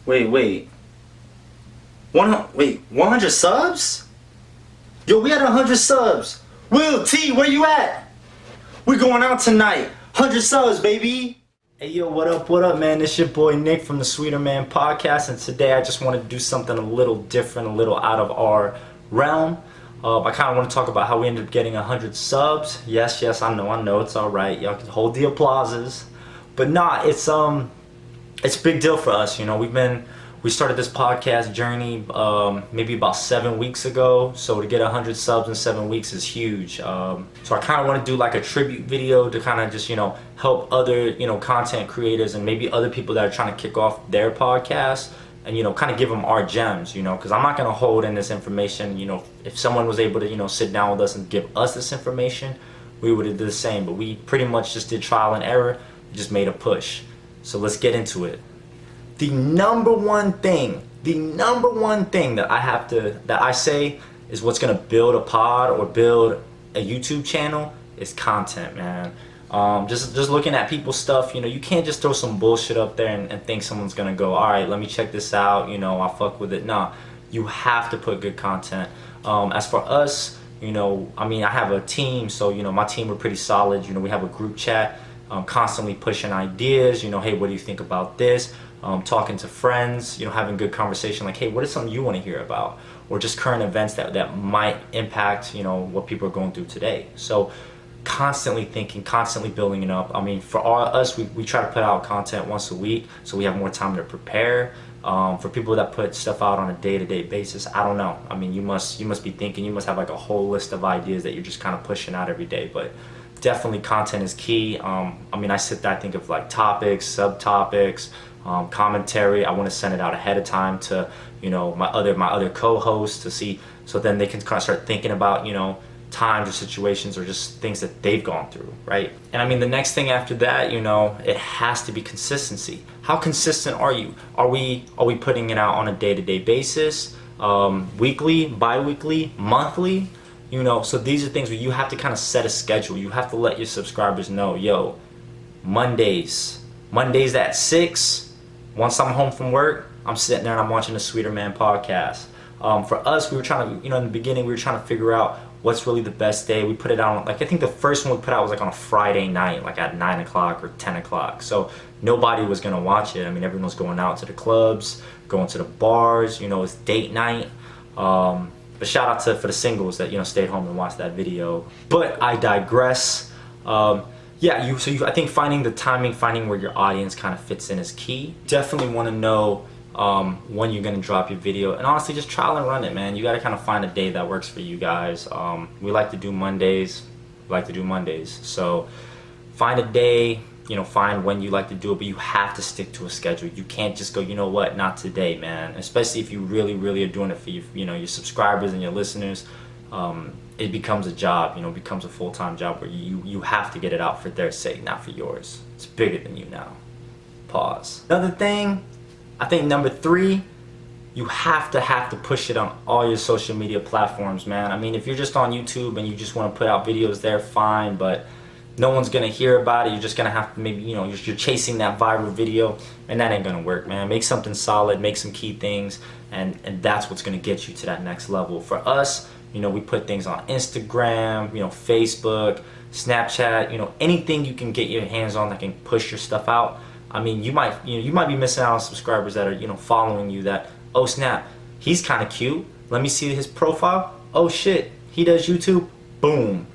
Wait. 100 subs? Yo, we had 100 subs. Will T, where you at? We going out tonight. 100 subs, baby. Hey, yo, what up, man? It's your boy Nick from the Sweeterman podcast, and today I just wanted to do something a little different, a little out of our realm. I kind of want to talk about how we ended up getting 100 subs. Yes, I know, it's all right. Y'all can hold the applauses. But nah, it's a big deal for us. You know, we started this podcast journey maybe about 7 weeks ago. So to get 100 subs in 7 weeks is huge. So I kind of want to do like a tribute video to kind of just, help other, content creators and maybe other people that are trying to kick off their podcast and, kind of give them our gems, because I'm not going to hold in this information. If someone was able to, sit down with us and give us this information, we would have done the same. But we pretty much just did trial and error, just made a push. So let's get into it. The number one thing that I say is what's gonna build a pod or build a YouTube channel is content, man. Just looking at people's stuff, you can't just throw some bullshit up there and think someone's gonna go, all right, let me check this out, I'll fuck with it. Nah, you have to put good content. As for us, I have a team, so my team, we're pretty solid. We have a group chat, constantly pushing ideas. Hey, what do you think about this? Talking to friends, having good conversation, like, hey, what is something you want to hear about? Or just current events that might impact, what people are going through today. So constantly thinking, constantly building it up. For us, we try to put out content once a week, so we have more time to prepare. For people that put stuff out on a day-to-day basis, I don't know. You must be thinking, you must have like a whole list of ideas that you're just kind of pushing out every day. But definitely content is key. I sit there, I think of like topics, subtopics, commentary. I want to send it out ahead of time to my other co-hosts to see, so then they can kind of start thinking about times or situations or just things that they've gone through, right? And the next thing after that, it has to be consistency. How consistent are you? Are we putting it out on a day-to-day basis, weekly, bi-weekly, monthly? So these are things where you have to kind of set a schedule. You have to let your subscribers know, yo, Mondays at 6. Once I'm home from work, I'm sitting there and I'm watching the Sweeterman podcast. For us, we were trying to, in the beginning, we were trying to figure out what's really the best day. We put it out, I think the first one we put out was like on a Friday night, like at 9 o'clock or 10 o'clock. So nobody was going to watch it. Everyone was going out to the clubs, going to the bars, it's date night. But shout out for the singles that, stayed home and watched that video. But I digress. I think finding the timing, finding where your audience kind of fits in is key. Definitely want to know when you're going to drop your video, and honestly, just trial and run it, man. You got to kind of find a day that works for you guys. We like to do Mondays. So find a day, find when you like to do it, but you have to stick to a schedule. You can't just go, what, not today, man. Especially if you really, really are doing it for your subscribers and your listeners. It becomes a job, becomes a full-time job where you have to get it out for their sake, not for yours. It's bigger than you now. Pause. Another thing, I think number 3, you have to push it on all your social media platforms, man. If you're just on YouTube and you just want to put out videos there, fine, but no one's gonna hear about it. You're just gonna have to maybe, you're chasing that viral video, and that ain't gonna work, man. Make something solid, make some key things, and that's what's gonna get you to that next level. For us, we put things on Instagram, Facebook, Snapchat, anything you can get your hands on that can push your stuff out. You might be missing out on subscribers that are, following you that, oh snap, he's kind of cute. Let me see his profile. Oh shit, he does YouTube. Boom,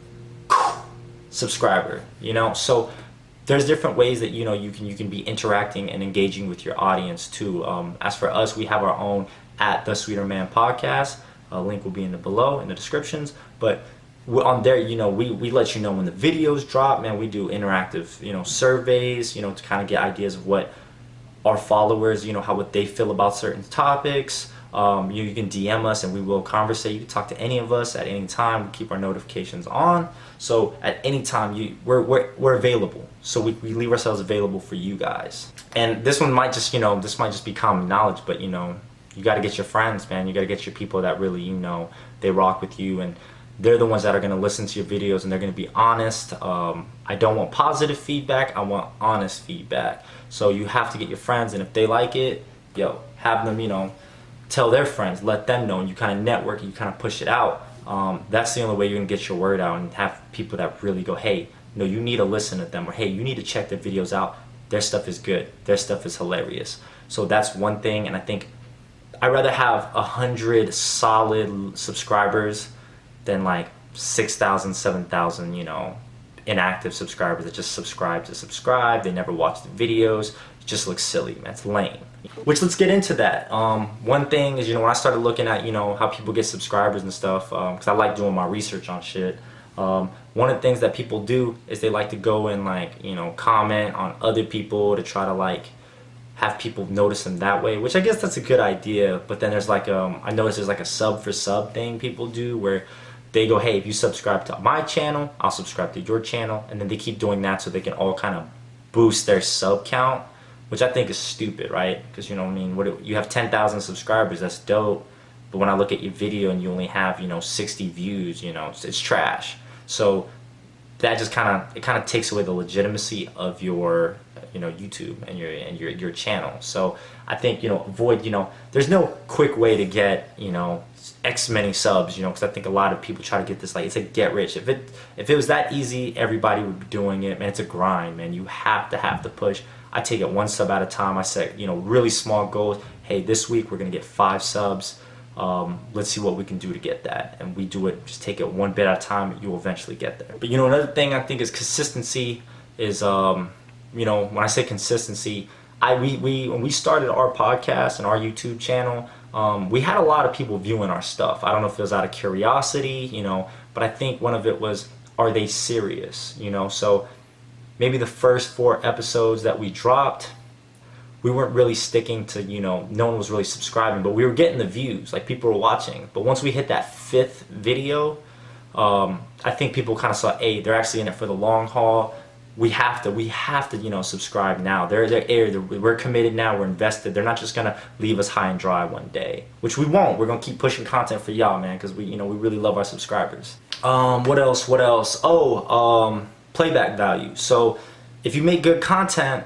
subscriber. So there's different ways that you can be interacting and engaging with your audience too. As for us, we have our own at the Sweeterman podcast. A link will be below in the descriptions, but on there, we let you know when the videos drop, man. We do interactive, surveys, to kind of get ideas of what our followers, what they feel about certain topics. You can DM us and we will conversate. You can talk to any of us at any time. We keep our notifications on, so at any time we're available. So we leave ourselves available for you guys. And this one might just be common knowledge, but you got to get your friends, man. You got to get your people that really, they rock with you, and they're the ones that are going to listen to your videos, and they're going to be honest. I don't want positive feedback. I want honest feedback. So you have to get your friends, and if they like it, yo, have them, you know, tell their friends, let them know, and you kind of network and you kind of push it out. That's the only way you're gonna get your word out and have people that really go, hey, no, you need to listen to them, or hey, you need to check their videos out. Their stuff is good. Their stuff is hilarious. So that's one thing, and I think I'd rather have 100 solid subscribers than like 6,000, 7,000, you know, inactive subscribers that just subscribe to subscribe. They never watch the videos. It just looks silly, man. It's lame. Which, let's get into that. One thing is, you know, when I started looking at, you know, how people get subscribers and stuff, because I like doing my research on shit. One of the things that people do is they like to go and, like, you know, comment on other people to try to, like, have people notice them that way, which I guess that's a good idea. But then there's like, I noticed there's like a sub for sub thing people do where they go, hey, if you subscribe to my channel, I'll subscribe to your channel. And then they keep doing that so they can all kind of boost their sub count, which I think is stupid, right? Because, you know what I mean, you have 10,000 subscribers, that's dope. But when I look at your video and you only have, you know, 60 views, you know, it's trash. So that just kind of takes away the legitimacy of your, you know, YouTube and your channel. So I think, you know, avoid, you know, there's no quick way to get, you know, X many subs, you know, because I think a lot of people try to get this, like, it's a get rich. If it was that easy, everybody would be doing it, man. It's a grind, man. You have to push. I take it one sub at a time. I set, you know, really small goals. Hey, this week we're gonna get 5 subs. Let's see what we can do to get that, and we do it, just take it one bit at a time. You'll eventually get there. But, you know, another thing I think is consistency is, you know, when I say consistency, when we started our podcast and our YouTube channel, we had a lot of people viewing our stuff. I don't know if it was out of curiosity, you know, but I think one of it was, are they serious, you know? So maybe the first 4 episodes that we dropped, we weren't really sticking to, you know, no one was really subscribing, but we were getting the views, like people were watching. But once we hit that 5th video, I think people kind of saw, hey, they're actually in it for the long haul. We have to, you know, subscribe now. We're committed now. We're invested. They're not just gonna leave us high and dry one day, which we won't. We're gonna keep pushing content for y'all, man, because we, you know, we really love our subscribers. What else? Oh, playback value. So if you make good content,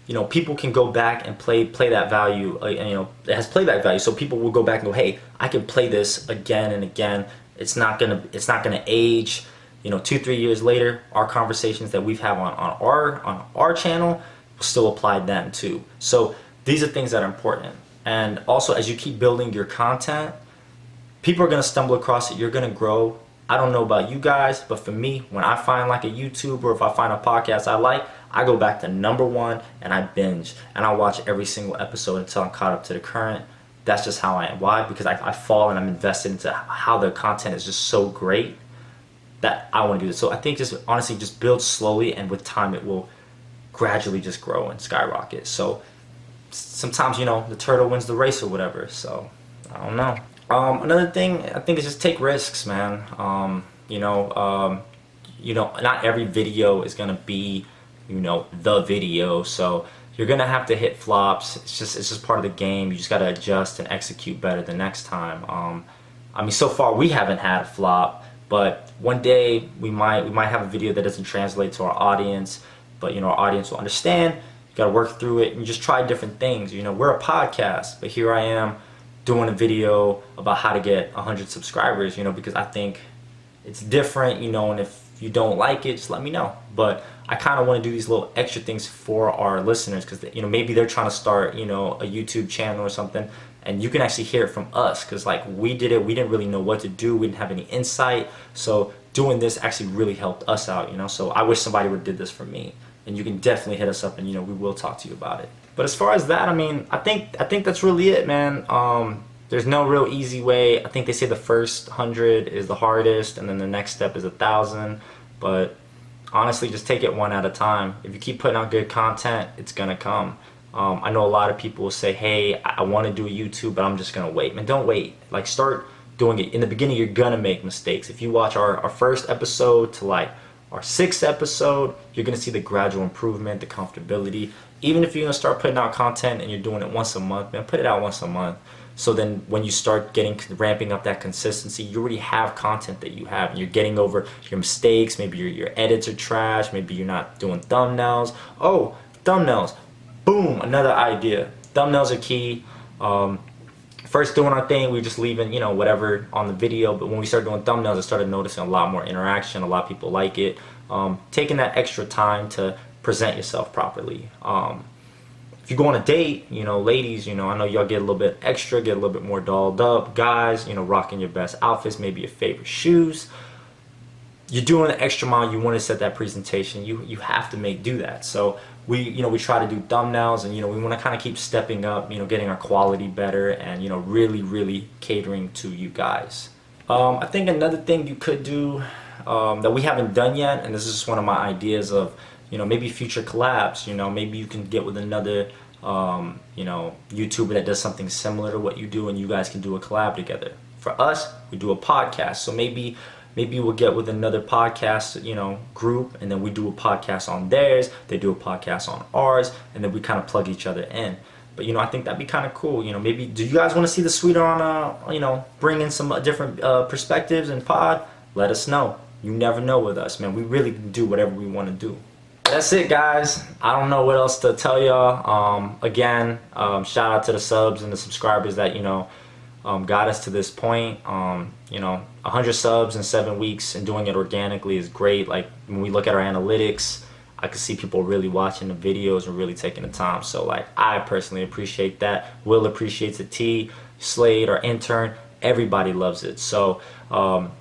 you know, people can go back and play that value. And, you know, it has playback value, so people will go back and go, hey, I can play this again and again. It's not gonna age. You know, 2-3 years later, our conversations that we've had on our channel will still apply then too. So these are things that are important. And also, as you keep building your content, people are gonna stumble across it. You're gonna grow. I don't know about you guys, but for me, when I find like a YouTuber, or if I find a podcast I like, I go back to #1 and I binge and I watch every single episode until I'm caught up to the current. That's just how I am. Why? Because I fall and I'm invested into how the content is just so great that I want to do this. So I think just honestly, just build slowly, and with time it will gradually just grow and skyrocket. So sometimes, you know, the turtle wins the race or whatever. So I don't know. Another thing I think is just take risks, man. You know, not every video is gonna be, you know, the video. So you're gonna have to hit flops. It's just part of the game. You just gotta adjust and execute better the next time. I mean, so far we haven't had a flop, but one day we might have a video that doesn't translate to our audience, but, you know, our audience will understand. You gotta work through it and just try different things. You know, we're a podcast, but here I am doing a video about how to get 100 subscribers, you know, because I think it's different, you know, and if you don't like it, just let me know. But I kind of want to do these little extra things for our listeners, because, you know, maybe they're trying to start, you know, a YouTube channel or something, and you can actually hear it from us, because like we did it, we didn't really know what to do, we didn't have any insight, so doing this actually really helped us out, you know. So I wish somebody would have did this for me, and you can definitely hit us up, and, you know, we will talk to you about it. But as far as that, I mean, I think that's really it, man. There's no real easy way. I think they say the first 100 is the hardest, and then the next step is 1,000. But honestly, just take it one at a time. If you keep putting out good content, it's gonna come. I know a lot of people will say, hey, I want to do a YouTube, but I'm just gonna wait. Man, don't wait. Like, start doing it. In the beginning, you're gonna make mistakes. If you watch our first episode to like our 6th episode, you're gonna see the gradual improvement, the comfortability. Even if you're gonna start putting out content and you're doing it once a month, man, put it out once a month. So then when you start ramping up that consistency, you already have content that you have, and you're getting over your mistakes. Maybe your edits are trash. Maybe you're not doing thumbnails. Oh, thumbnails. Boom, another idea. thumbnails are key. First doing our thing, we were just leaving, you know, whatever on the video, but when we started doing thumbnails, I started noticing a lot more interaction. A lot of people like it. Taking that extra time to present yourself properly. If you go on a date, you know, ladies, you know, I know y'all get a little bit extra, get a little bit more dolled up. Guys, you know, rocking your best outfits, maybe your favorite shoes. You're doing the extra mile. You want to set that presentation. You have to do that. So we try to do thumbnails, and you know, we want to kind of keep stepping up, you know, getting our quality better, and you know, really catering to you guys. I think another thing you could do that we haven't done yet, and this is just one of my ideas of, you know, maybe future collabs. You know, maybe you can get with another you know, YouTuber that does something similar to what you do, and you guys can do a collab together. For us, we do a podcast, so maybe we'll get with another podcast, you know, group, and then we do a podcast on theirs, they do a podcast on ours, and then we kind of plug each other in. But you know, I think that'd be kind of cool. You know, maybe, do you guys want to see the Sweeter on you know, bring in some different perspectives and pod? Let us know. You never know with us, man. We really do whatever we want to do. That's it, guys. I don't know what else to tell y'all. Again, shout out to the subs and the subscribers that, you know, got us to this point. You know, 100 subs in 7 weeks and doing it organically is great. Like, when we look at our analytics, I can see people really watching the videos and really taking the time. So like, I personally appreciate that. Will appreciates it. T, Slade, our intern, everybody loves it. So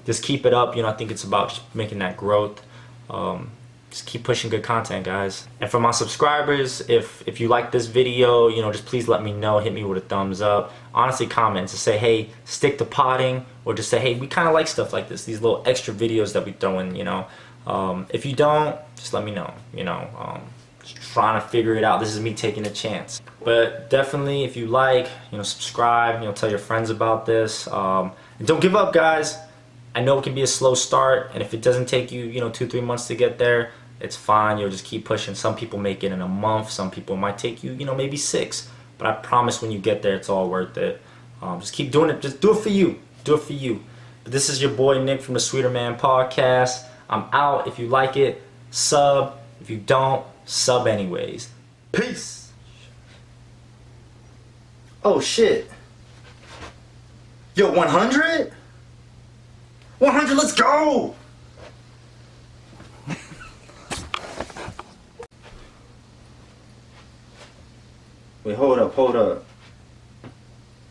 just keep it up. You know, I think it's about just making that growth. Just keep pushing good content, guys. And for my subscribers, if you like this video, you know, just please let me know. Hit me with a thumbs up. Honestly, comment to say, hey, stick to potting, or just say, hey, we kind of like stuff like this, these little extra videos that we throw in, you know. If you don't, just let me know, you know. Just trying to figure it out. This is me taking a chance. But definitely, if you like, you know, subscribe, you know, tell your friends about this. And don't give up, guys. I know it can be a slow start, and if it doesn't take you, you know, 2-3 months to get there, it's fine. You'll just keep pushing. Some people make it in a month. Some people might take you, you know, maybe 6. But I promise when you get there, it's all worth it. Just keep doing it. Just do it for you. Do it for you. But this is your boy Nick from the Sweeterman podcast. I'm out. If you like it, sub. If you don't, sub anyways. Peace. Oh shit. Yo, 100? 100, let's go! Wait, hold up.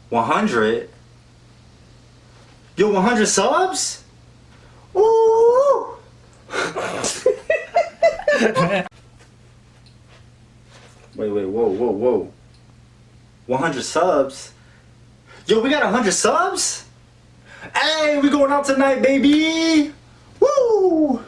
100? Yo, 100 subs? Ooh! Wait, whoa. 100 subs? Yo, we got 100 subs? Hey, we going out tonight, baby! Woo!